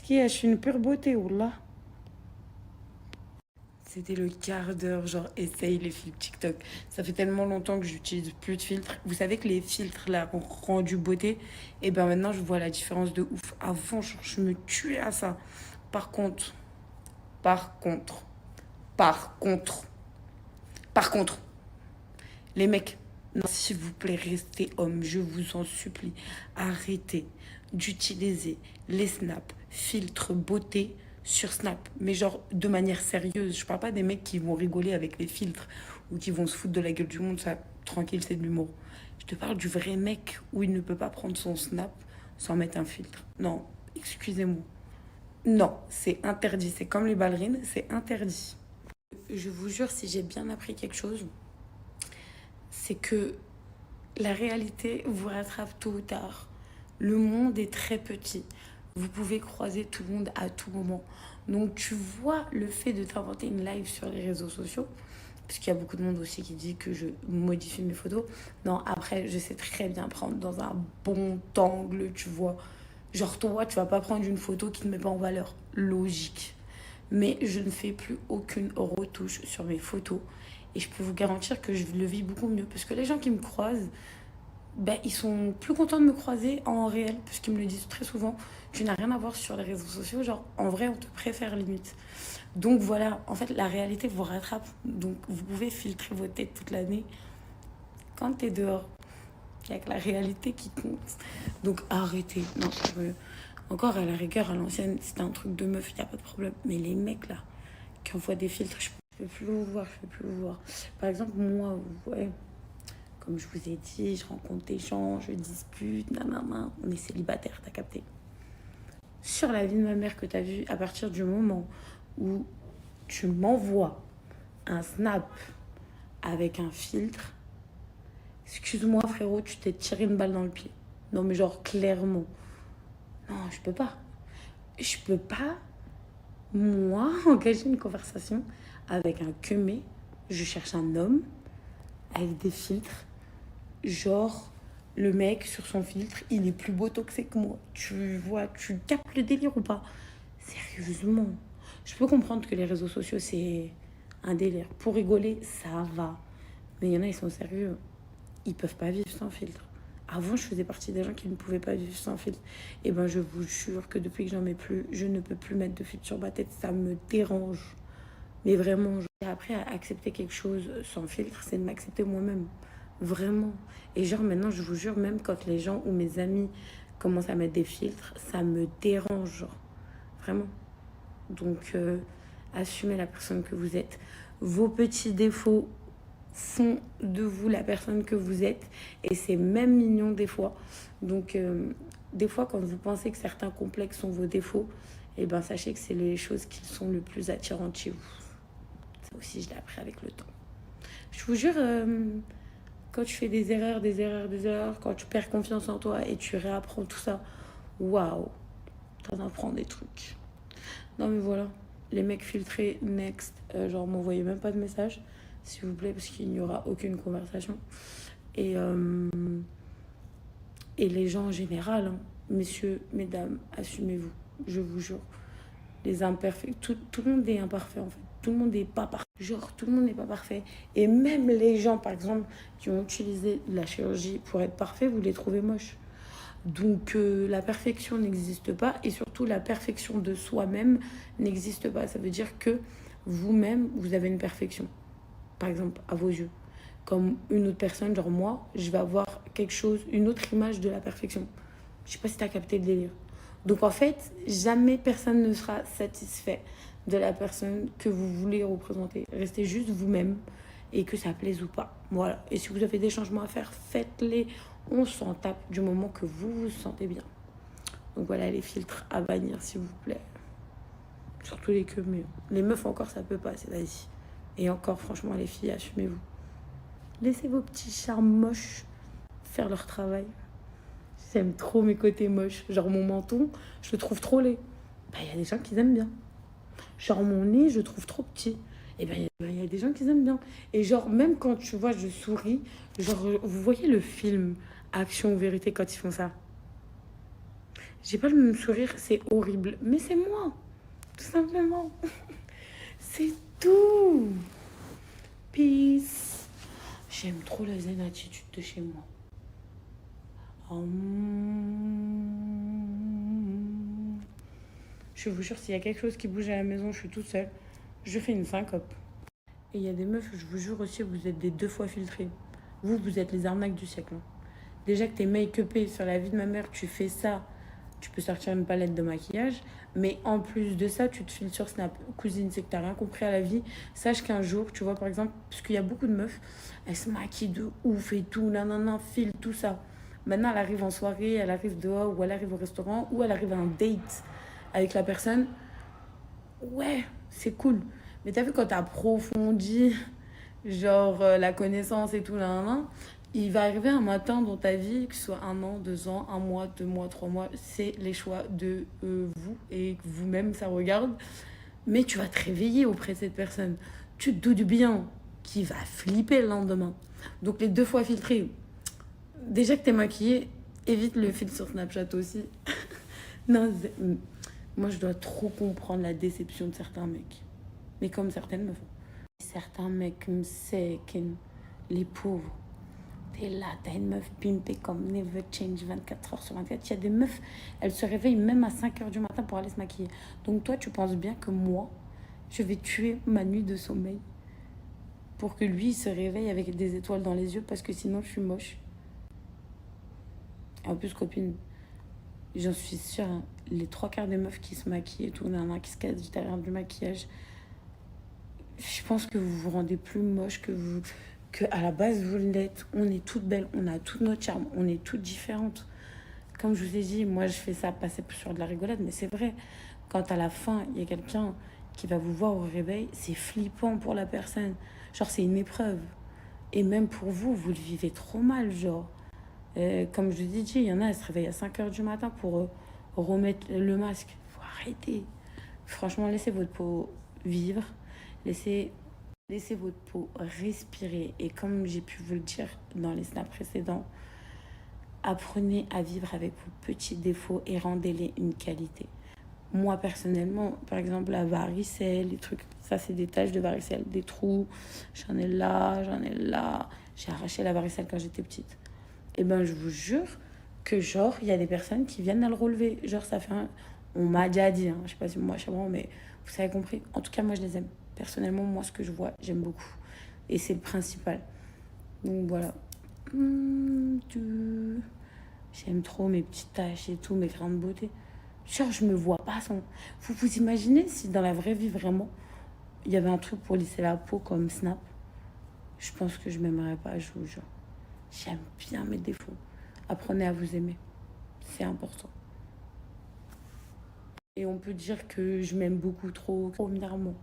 Qui est, je suis une pure beauté, Wallah. C'était le quart d'heure, genre, essaye les filtres TikTok. Ça fait tellement longtemps que j'utilise plus de filtres. Vous savez que les filtres, là, ont rendu beauté. Et ben maintenant, je vois la différence de ouf. Avant, genre, je me tuais à ça. Par contre, par contre, par contre, par contre, les mecs, non, s'il vous plaît, restez hommes, je vous en supplie. Arrêtez d'utiliser les snaps, filtres beauté sur Snap, mais genre de manière sérieuse. Je parle pas des mecs qui vont rigoler avec les filtres ou qui vont se foutre de la gueule du monde, ça, tranquille, c'est de l'humour. Je te parle du vrai mec où il ne peut pas prendre son Snap sans mettre un filtre. Non, excusez-moi. Non, c'est interdit. C'est comme les ballerines, c'est interdit. Je vous jure, si j'ai bien appris quelque chose, c'est que la réalité vous rattrape tôt ou tard. Le monde est très petit. Vous pouvez croiser tout le monde à tout moment. Donc tu vois le fait de t'inventer une live sur les réseaux sociaux, parce qu'il y a beaucoup de monde aussi qui dit que je modifie mes photos. Non, après, je sais très bien prendre dans un bon angle, tu vois. Genre toi, tu vas pas prendre une photo qui ne met pas en valeur. Logique. Mais je ne fais plus aucune retouche sur mes photos. Et je peux vous garantir que je le vis beaucoup mieux. Parce que les gens qui me croisent, ben, ils sont plus contents de me croiser en réel, puisqu'ils me le disent très souvent. Tu n'as rien à voir sur les réseaux sociaux. Genre, en vrai, on te préfère limite. Donc voilà, en fait, la réalité vous rattrape. Donc vous pouvez filtrer votre tête toute l'année. Quand t'es dehors, il n'y a que la réalité qui compte. Donc arrêtez. Non, encore à la rigueur, à l'ancienne, c'était un truc de meuf, il n'y a pas de problème. Mais les mecs là, qui envoient des filtres, je peux plus vous voir, je peux plus vous voir. Par exemple, moi, ouais, comme je vous ai dit, je rencontre des gens, je dispute, nanana, on est célibataire, t'as capté. Sur la vie de ma mère que t'as vu, à partir du moment où tu m'envoies un snap avec un filtre, excuse-moi frérot, tu t'es tiré une balle dans le pied. Non mais genre clairement. Non, je peux pas. Je peux pas, moi, engager une conversation avec un queumé. Je cherche un homme avec des filtres. Genre, le mec sur son filtre, il est plus beau toxé que moi. Tu vois, tu captes le délire ou pas? Sérieusement. Je peux comprendre que les réseaux sociaux, c'est un délire. Pour rigoler, ça va. Mais il y en a, ils sont sérieux. Ils peuvent pas vivre sans filtre. Avant, je faisais partie des gens qui ne pouvaient pas vivre sans filtre. Et ben, je vous jure que depuis que j'en mets plus, je ne peux plus mettre de filtre sur ma tête. Ça me dérange. Mais vraiment, j'ai appris à accepter quelque chose sans filtre, c'est de m'accepter moi-même. Vraiment. Et genre, maintenant, je vous jure, même quand les gens ou mes amis commencent à mettre des filtres, ça me dérange. Genre, vraiment. Donc, assumez la personne que vous êtes. Vos petits défauts font de vous la personne que vous êtes. Et c'est même mignon des fois. Donc, des fois, quand vous pensez que certains complexes sont vos défauts, eh ben, sachez que c'est les choses qui sont le plus attirantes chez vous. Ça aussi, je l'ai appris avec le temps. Je vous jure, quand tu fais des erreurs, des erreurs, des erreurs, quand tu perds confiance en toi et tu réapprends tout ça, waouh, t'en apprends des trucs. Non, mais voilà. Les mecs filtrés, next. Genre, m'envoyez même pas de message, s'il vous plaît, parce qu'il n'y aura aucune conversation. Et, euh, et les gens en général, hein, messieurs, mesdames, assumez-vous. Je vous jure. Les imperfects, tout le monde est imparfait en fait. Tout le monde n'est pas parfait. Genre, tout le monde n'est pas parfait. Et même les gens, par exemple, qui ont utilisé la chirurgie pour être parfaits, vous les trouvez moches. Donc la perfection n'existe pas et surtout la perfection de soi-même n'existe pas. Ça veut dire que vous-même, vous avez une perfection, par exemple, à vos yeux. Comme une autre personne, genre moi, je vais avoir quelque chose, une autre image de la perfection. Je sais pas si tu as capté le délire. Donc en fait, jamais personne ne sera satisfait de la personne que vous voulez représenter. Restez juste vous-même et que ça plaise ou pas. Voilà. Et si vous avez des changements à faire, faites-les. On s'en tape du moment que vous vous sentez bien. Donc voilà les filtres à bannir s'il vous plaît. Surtout les queues, mais les meufs encore ça peut pas, c'est vas-y. Et encore franchement les filles, assumez-vous. Laissez vos petits charmes moches faire leur travail. J'aime trop mes côtés moches. Genre mon menton, je le trouve trop laid. Bah, il y a des gens qui aiment bien. Genre mon nez, je le trouve trop petit. Et ben, y a des gens qui aiment bien. Et genre, même quand tu vois, je souris, genre, vous voyez le film Action ou Vérité quand ils font ça? J'ai pas le même sourire, c'est horrible. Mais c'est moi, tout simplement. C'est tout. Peace. J'aime trop la zen attitude de chez moi. Je vous jure, s'il y a quelque chose qui bouge à la maison, je suis toute seule, je fais une syncope. Et il y a des meufs, je vous jure aussi, vous êtes des deux fois filtrés. Vous êtes les arnaques du siècle. Hein. Déjà que t'es make-upé sur la vie de ma mère, tu fais ça, tu peux sortir une palette de maquillage. Mais en plus de ça, tu te files sur Snap. Cousine, c'est que t'as rien compris à la vie. Sache qu'un jour, tu vois, par exemple, parce qu'il y a beaucoup de meufs, elles se maquillent de ouf et tout, nanana, fil, tout ça. Maintenant, elle arrive en soirée, elle arrive dehors, ou elle arrive au restaurant, ou elle arrive à un date avec la personne. Ouais, c'est cool. Mais t'as vu quand t'as approfondi, genre la connaissance et tout, là, là, il va arriver un matin dans ta vie, que ce soit 1 an, 2 ans, 1 mois, 2 mois, 3 mois, c'est les choix de vous et que vous-même ça regarde. Mais tu vas te réveiller auprès de cette personne. Tu te doutes bien qu'il va flipper le lendemain. Donc les deux fois filtrés, déjà que t'es maquillée, évite le filtre sur Snapchat aussi. Non, moi je dois trop comprendre la déception de certains mecs. Mais comme certaines meufs. Certains mecs me séquent, les pauvres. T'es là, t'as une meuf pimpée comme Never Change 24 heures sur 24. Il y a des meufs, elles se réveillent même à 5 heures du matin pour aller se maquiller. Donc toi, tu penses bien que moi, je vais tuer ma nuit de sommeil pour que lui il se réveille avec des étoiles dans les yeux parce que sinon je suis moche. Et en plus, copine, j'en suis sûre, hein, les 3 quarts des meufs qui se maquillent et tout, qui se cachent derrière du maquillage, je pense que vous vous rendez plus moche que à la base vous l'êtes. On est toutes belles, on a tout notre charme, on est toutes différentes. Comme je vous ai dit, moi je fais ça passer sur de la rigolade, mais c'est vrai. Quand à la fin, il y a quelqu'un qui va vous voir au réveil, c'est flippant pour la personne. Genre c'est une épreuve. Et même pour vous, vous le vivez trop mal, genre. Comme je vous ai dit, il y en a, elles se réveillent à 5 heures du matin pour remettre le masque. Faut arrêter. Franchement, laissez votre peau vivre. Laissez, laissez votre peau respirer. Et comme j'ai pu vous le dire dans les snaps précédents, apprenez à vivre avec vos petits défauts et rendez-les une qualité. Moi, personnellement, par exemple, la varicelle, les trucs, ça, c'est des taches de varicelle, des trous. J'en ai là, j'en ai là. J'ai arraché la varicelle quand j'étais petite. Et ben, je vous jure que, genre, il y a des personnes qui viennent à le relever. Genre, ça fait un... On m'a déjà dit, hein, je sais pas si moi, je sais pas, mais vous avez compris. En tout cas, moi, je les aime. Personnellement, moi, ce que je vois, j'aime beaucoup. Et c'est le principal. Donc, voilà. J'aime trop mes petites taches et tout, mes grains de beauté. Genre, je me vois pas sans... Vous vous imaginez si dans la vraie vie, vraiment, il y avait un truc pour lisser la peau comme Snap? Je pense que je m'aimerais pas, je vous jure. J'aime bien mes défauts. Apprenez à vous aimer. C'est important. Et on peut dire que je m'aime beaucoup trop, premièrement.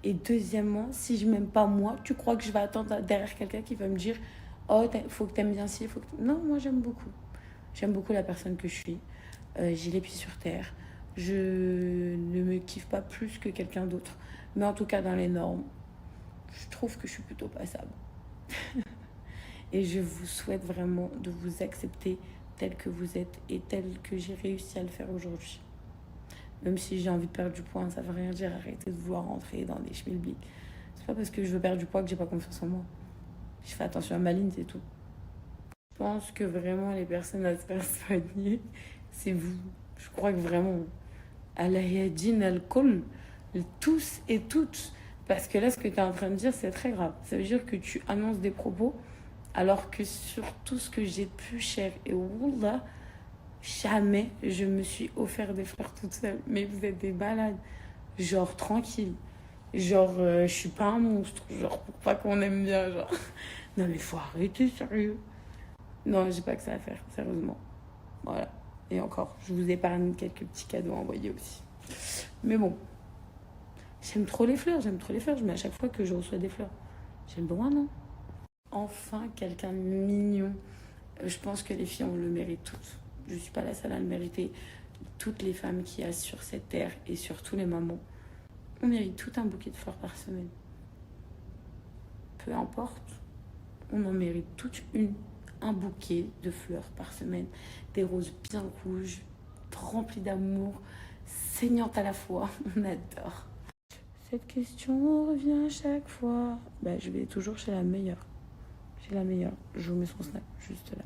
Et deuxièmement, si je m'aime pas moi, tu crois que je vais attendre derrière quelqu'un qui va me dire oh, faut que t'aimes bien ci, faut que... Non, moi j'aime beaucoup. J'aime beaucoup la personne que je suis. J'ai les pieds sur terre. Je ne me kiffe pas plus que quelqu'un d'autre. Mais en tout cas, dans les normes, je trouve que je suis plutôt passable. Et je vous souhaite vraiment de vous accepter tel que vous êtes et tel que j'ai réussi à le faire aujourd'hui. Même si j'ai envie de perdre du poids, ça ne veut rien dire. Arrêtez de vouloir rentrer dans des schmilblick. C'est pas parce que je veux perdre du poids que j'ai pas confiance en moi. Je fais attention à ma ligne, c'est tout. Je pense que vraiment les personnes à se faire soigner, c'est vous. Je crois que vraiment, à la yadine, alcool, tous et toutes. Parce que là, ce que tu es en train de dire, c'est très grave. Ça veut dire que tu annonces des propos alors que sur tout ce que j'ai pu, cher et wallah, jamais je me suis offert des fleurs toute seule. Mais vous êtes des balades. Genre, tranquille. Genre, je suis pas un monstre. Genre, pour pas qu'on aime bien, genre. Non, mais faut arrêter, sérieux. Non, j'ai pas que ça à faire, sérieusement. Voilà. Et encore, je vous épargne quelques petits cadeaux à envoyer aussi. Mais bon, j'aime trop les fleurs, j'aime trop les fleurs. Je mets à chaque fois que je reçois des fleurs. J'ai le droit, non? Enfin, quelqu'un de mignon. Je pense que les filles, on le mérite toutes. Je suis pas la seule à le mériter. Toutes les femmes qui y a sur cette terre et surtout les mamans, on mérite tout un bouquet de fleurs par semaine. Peu importe, on en mérite toute un bouquet de fleurs par semaine. Des roses bien rouges, remplie d'amour, saignante à la fois. On adore. Cette question revient à chaque fois. Bah, je vais toujours chez la meilleure. Chez la meilleure. Je vous mets son snap juste là.